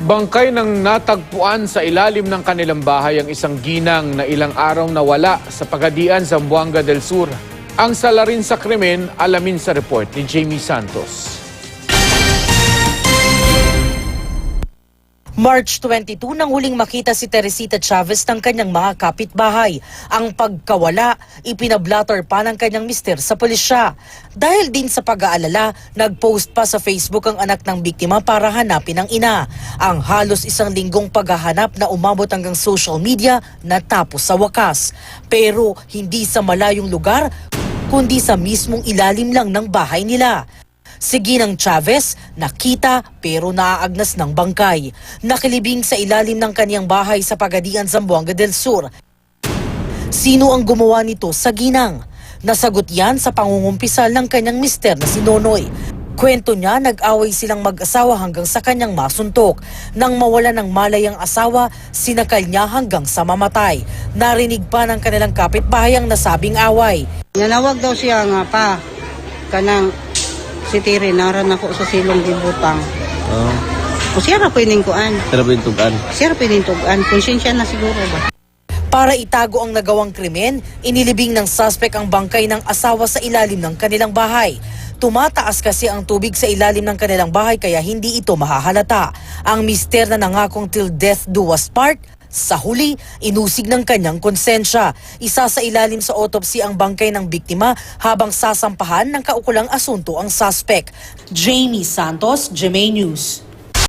Bangkay ng natagpuan sa ilalim ng kanilang bahay ang isang ginang na ilang araw nawala sa Pagadian, Zamboanga del Sur. Ang salarin sa krimen, alamin sa report ni Jamie Santos. March 22 nang huling makita si Teresita Chavez ng kanyang mga kapitbahay. Ang pagkawala, ipinablatter pa ng kanyang mister sa pulisya. Dahil din sa pag-aalala, nag-post pa sa Facebook ang anak ng biktima para hanapin ang ina. Ang halos isang linggong paghahanap na umabot hanggang social media natapos sa wakas. Pero hindi sa malayong lugar, kundi sa mismong ilalim lang ng bahay nila. Si Ginang Chavez, nakita pero naaagnas ng bangkay. Nakilibing sa ilalim ng kaniyang bahay sa Pagadian, Zamboanga del Sur. Sino ang gumawa nito sa ginang? Nasagot yan sa pangungumpisal ng kanyang mister na si Nonoy. Kwento niya, nag-away silang mag-asawa hanggang sa kanyang masuntok. Nang mawala ng malay ang asawa, sinakal niya hanggang sa mamatay. Narinig pa ng kanilang kapitbahay ang nasabing away. Nanawag daw siya nga pa, kanang si Tiri, naran ako sa silong gibutang. O siya ra pwedeng kuan. Siya ra pwedeng tugan. Konsensya na siguro ba? Para itago ang nagawang krimen, inilibing ng suspect ang bangkay ng asawa sa ilalim ng kanilang bahay. Tumataas kasi ang tubig sa ilalim ng kanilang bahay kaya hindi ito mahahalata. Ang mister na nangakong till death do us part, sa huli, inusig ng kanyang konsensya. Isa sa ilalim sa autopsy ang bangkay ng biktima habang sasampahan ng kaukulang asunto ang suspect. Jamie Santos, GMA News.